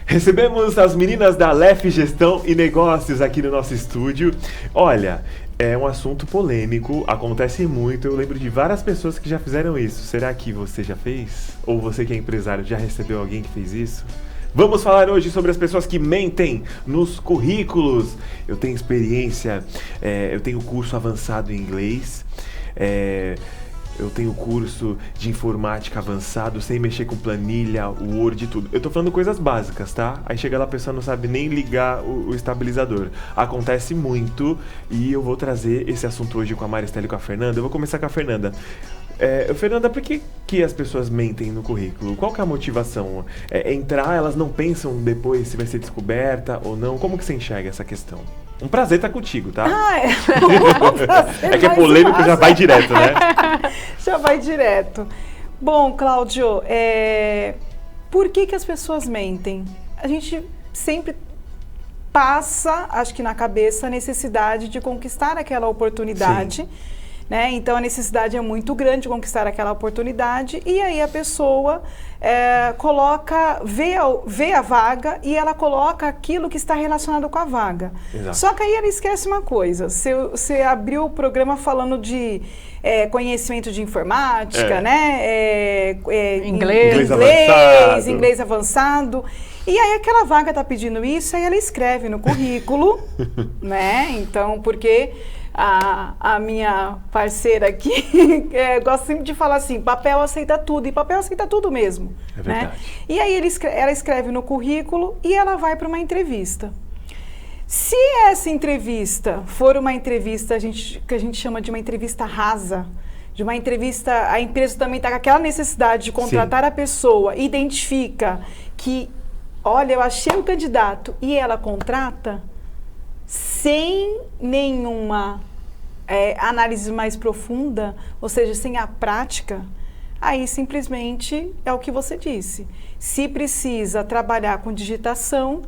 Recebemos as meninas da Aleph Gestão e Negócios aqui no nosso estúdio. Olha, é um assunto polêmico, acontece muito. Eu lembro de várias pessoas que já fizeram isso. Será que você já fez? Ou você que é empresário já recebeu alguém que fez isso? Vamos falar hoje sobre as pessoas que mentem nos currículos. Eu tenho experiência, eu tenho curso avançado em inglês, eu tenho curso de informática avançado, sem mexer com planilha, Word e tudo. Eu tô falando coisas básicas, tá? Aí chega lá, a pessoa não sabe nem ligar o estabilizador. Acontece muito e eu vou trazer esse assunto hoje com a Maristela e com a Fernanda. Eu vou começar com a Fernanda. Fernanda, por que as pessoas mentem no currículo? Qual que é a motivação? Entrar, elas não pensam depois se vai ser descoberta ou não? Como que você enxerga essa questão? Um prazer estar contigo, tá? É que é polêmico, já vai direto, né? Já vai direto. Bom, Cláudio, por que as pessoas mentem? A gente sempre passa, acho que na cabeça, a necessidade de conquistar aquela oportunidade. Sim. Né? Então, a necessidade é muito grande de conquistar aquela oportunidade e aí a pessoa vê a vaga e ela coloca aquilo que está relacionado com a vaga. Exato. Só que aí ela esquece uma coisa, você abriu o programa falando de conhecimento de informática, né? Inglês avançado. E aí aquela vaga está pedindo isso, aí ela escreve no currículo, né? Então, porque a minha parceira aqui gosta sempre de falar assim, papel aceita tudo, e papel aceita tudo mesmo. É verdade. Né? E aí ela escreve no currículo e ela vai para uma entrevista. Se essa entrevista for uma entrevista que a gente chama de uma entrevista rasa, de uma entrevista, a empresa também está com aquela necessidade de contratar Sim. a pessoa, identifica que, olha, eu achei o candidato e ela contrata, sem nenhuma análise mais profunda, ou seja, sem a prática, aí simplesmente é o que você disse. Se precisa trabalhar com digitação,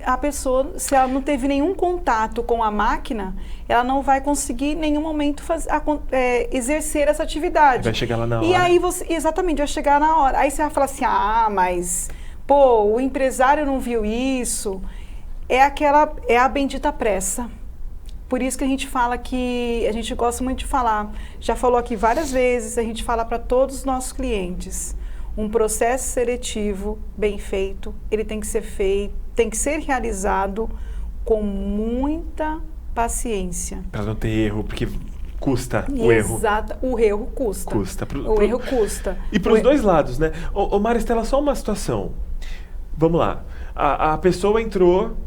a pessoa, se ela não teve nenhum contato com a máquina, ela não vai conseguir em nenhum momento exercer essa atividade. Vai chegar lá na hora. E aí exatamente, vai chegar na hora. Aí você vai falar assim, mas o empresário não viu isso. É a bendita pressa. Por isso que a gente fala que, a gente gosta muito de falar, já falou aqui várias vezes, a gente fala para todos os nossos clientes, um processo seletivo bem feito, ele tem que ser realizado com muita paciência. Para não ter erro, porque custa o erro. Exato, o erro custa. O erro custa. E para os dois lados, né? Ô Maristela, só uma situação. Vamos lá. A pessoa entrou,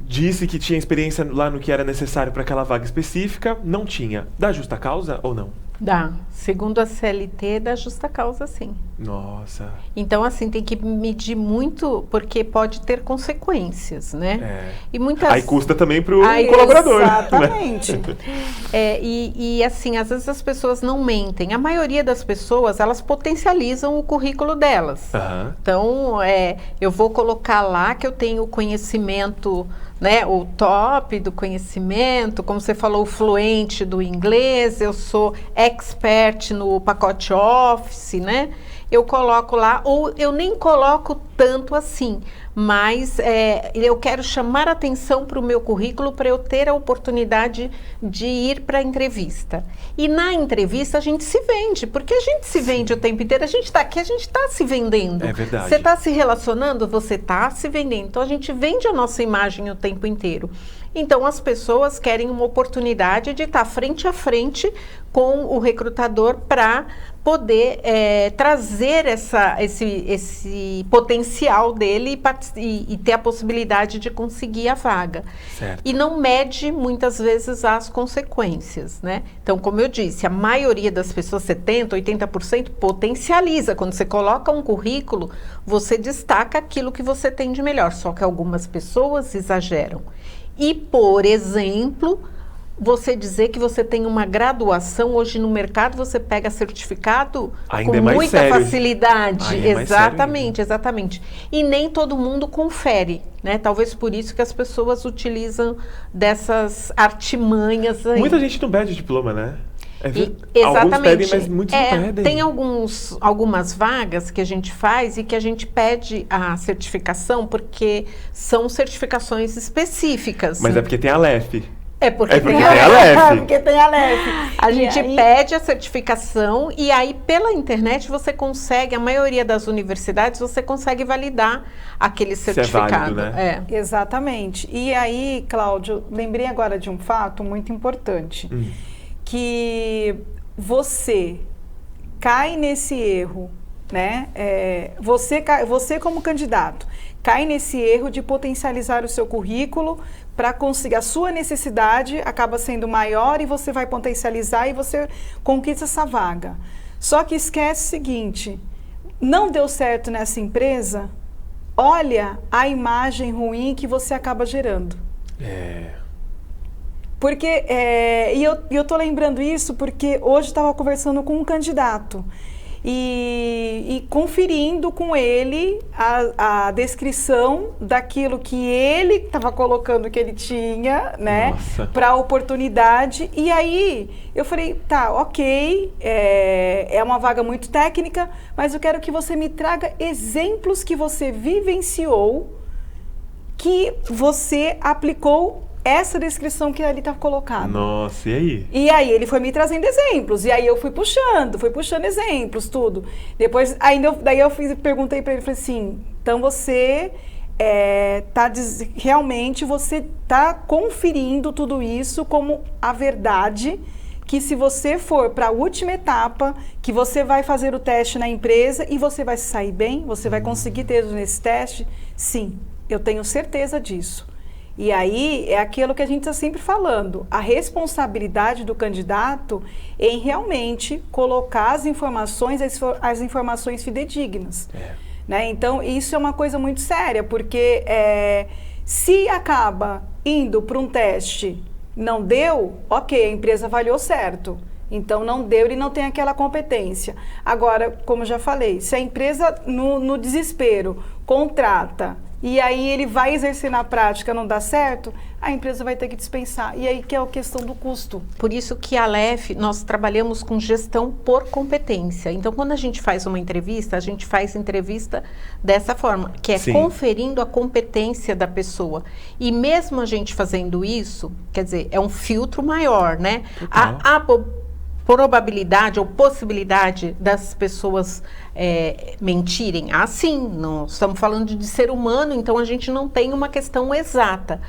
disse que tinha experiência lá no que era necessário para aquela vaga específica, não tinha. Dá justa causa ou não? Dá. Segundo a CLT, dá justa causa, sim. Nossa. Então, assim, tem que medir muito, porque pode ter consequências, né? E muitas... Aí custa também para o colaborador. Exatamente. Né? Assim, às vezes as pessoas não mentem. A maioria das pessoas, elas potencializam o currículo delas. Uhum. Então, eu vou colocar lá que eu tenho conhecimento, né, o top do conhecimento, como você falou, o fluente do inglês, eu sou expert no pacote Office, né? Eu coloco lá, ou eu nem coloco tanto assim, mas eu quero chamar atenção para o meu currículo para eu ter a oportunidade de ir para a entrevista. E na entrevista a gente se vende, porque a gente se vende o tempo inteiro, a gente está aqui, a gente está se vendendo. É verdade. Você está se relacionando, você está se vendendo. Então a gente vende a nossa imagem o tempo inteiro. Então as pessoas querem uma oportunidade de estar frente a frente com o recrutador para poder trazer esse potencial dele e ter a possibilidade de conseguir a vaga. Certo. E não mede muitas vezes as consequências, né? Então, como eu disse, a maioria das pessoas, 70%, 80%, potencializa. Quando você coloca um currículo, você destaca aquilo que você tem de melhor. Só que algumas pessoas exageram. E, por exemplo, você dizer que você tem uma graduação, hoje no mercado você pega certificado ainda com muita sério. Facilidade. Exatamente, exatamente. E nem todo mundo confere, né? Talvez por isso que as pessoas utilizam dessas artimanhas aí. Muita gente não pede diploma, né? Exatamente. Alguns pedem, mas muitos não pedem. Tem algumas vagas que a gente faz e que a gente pede a certificação porque são certificações específicas. Mas é porque tem a LEF. É porque tem a LEF. Porque tem a LEF. A gente pede a certificação e aí pela internet você consegue, a maioria das universidades, você consegue validar aquele certificado. É válido, né? Exatamente. E aí, Cláudio, lembrei agora de um fato muito importante. Que você cai nesse erro, né? Você como candidato cai nesse erro de potencializar o seu currículo para conseguir a sua necessidade acaba sendo maior e você vai potencializar e você conquista essa vaga. Só que esquece o seguinte, não deu certo nessa empresa, olha a imagem ruim que você acaba gerando. Porque, e eu tô lembrando isso porque hoje estava conversando com um candidato e conferindo com ele a descrição daquilo que ele estava colocando que ele tinha, né, para a oportunidade. E aí eu falei, tá, ok, é uma vaga muito técnica, mas eu quero que você me traga exemplos que você vivenciou, que você aplicou essa descrição que ali está colocada. Nossa, e aí? E aí ele foi me trazendo exemplos, e aí eu fui puxando exemplos, tudo. Depois, daí eu perguntei para ele, falei assim, então você realmente você está conferindo tudo isso como a verdade, que se você for para a última etapa, que você vai fazer o teste na empresa e você vai sair bem, você vai conseguir ter nesse teste? Sim, eu tenho certeza disso. E aí é aquilo que a gente está sempre falando, a responsabilidade do candidato em realmente colocar as informações fidedignas. Né? Então, isso é uma coisa muito séria, porque se acaba indo para um teste, não deu, ok, a empresa avaliou certo. Então, não deu, ele não tem aquela competência. Agora, como eu já falei, se a empresa, no desespero, contrata e aí ele vai exercer na prática, não dá certo, a empresa vai ter que dispensar. E aí que é a questão do custo. Por isso que a LEF, nós trabalhamos com gestão por competência. Então, quando a gente faz uma entrevista, a gente faz entrevista dessa forma, que é conferindo a competência da pessoa. E mesmo a gente fazendo isso, quer dizer, é um filtro maior, né? A probabilidade ou possibilidade das pessoas mentirem. Sim, não estamos falando de ser humano, então a gente não tem uma questão exata.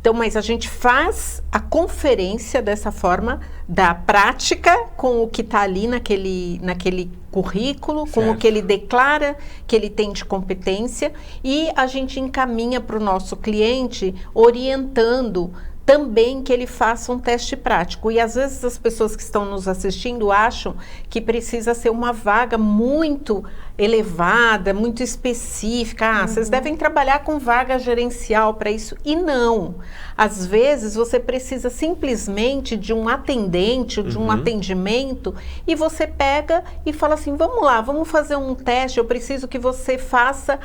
Então, mas a gente faz a conferência dessa forma da prática com o que está ali naquele currículo, com o que ele declara que ele tem de competência e a gente encaminha para o nosso cliente orientando também que ele faça um teste prático. E às vezes as pessoas que estão nos assistindo acham que precisa ser uma vaga muito elevada, muito específica. Vocês devem trabalhar com vaga gerencial para isso. E não. Às vezes você precisa simplesmente de um atendente, de um atendimento, e você pega e fala assim, vamos lá, vamos fazer um teste, eu preciso que você faça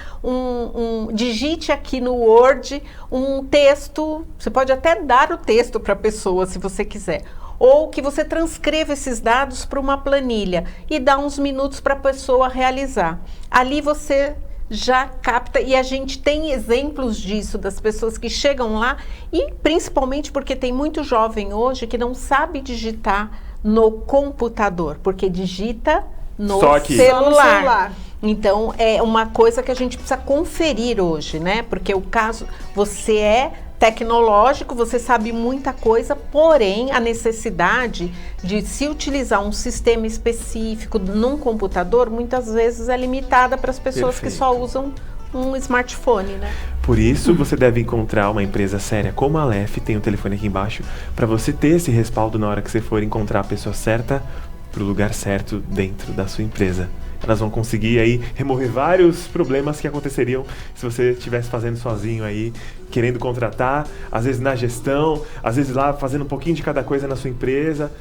digite aqui no Word um texto, você pode até dar o texto para a pessoa, se você quiser. Ou que você transcreva esses dados para uma planilha e dá uns minutos para a pessoa realizar. Ali você já capta, e a gente tem exemplos disso, das pessoas que chegam lá, e principalmente porque tem muito jovem hoje que não sabe digitar no computador, porque digita no celular. Então, é uma coisa que a gente precisa conferir hoje, né? Porque o caso, você é tecnológico, você sabe muita coisa, porém a necessidade de se utilizar um sistema específico num computador muitas vezes é limitada para as pessoas que só usam um smartphone, né? Por isso, você deve encontrar uma empresa séria como a LEF, tem o telefone aqui embaixo, para você ter esse respaldo na hora que você for encontrar a pessoa certa para o lugar certo dentro da sua empresa. Elas vão conseguir aí remover vários problemas que aconteceriam se você estivesse fazendo sozinho aí, querendo contratar, às vezes na gestão, às vezes lá fazendo um pouquinho de cada coisa na sua empresa.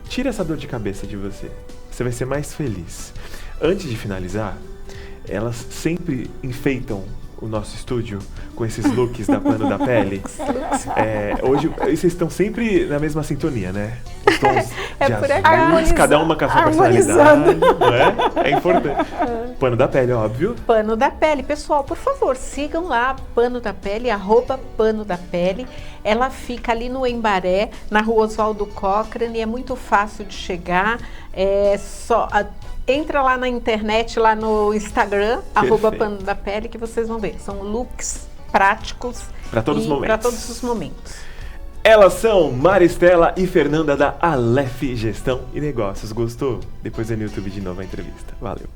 Tira essa dor de cabeça de você. Você vai ser mais feliz. Antes de finalizar, elas sempre enfeitam o nosso estúdio com esses looks da Pano da Pele. Hoje, vocês estão sempre na mesma sintonia, né? tons É de por azul, acaso. cada uma com a sua Harmonizando. personalidade, não é? É importante. Pano da pele, óbvio. Pano da Pele. Pessoal, por favor, sigam lá Pano da Pele, @Pano da Pele. Ela fica ali no Embaré, na Rua Oswaldo Cochrane, é muito fácil de chegar. Entra lá na internet, lá no Instagram, Perfeito. @Pano da Pele, que vocês vão ver. São looks práticos Para todos os momentos. Para todos os momentos. Elas são Maristela e Fernanda da Aleph Gestão e Negócios. Gostou? Depois é no YouTube de novo a entrevista. Valeu.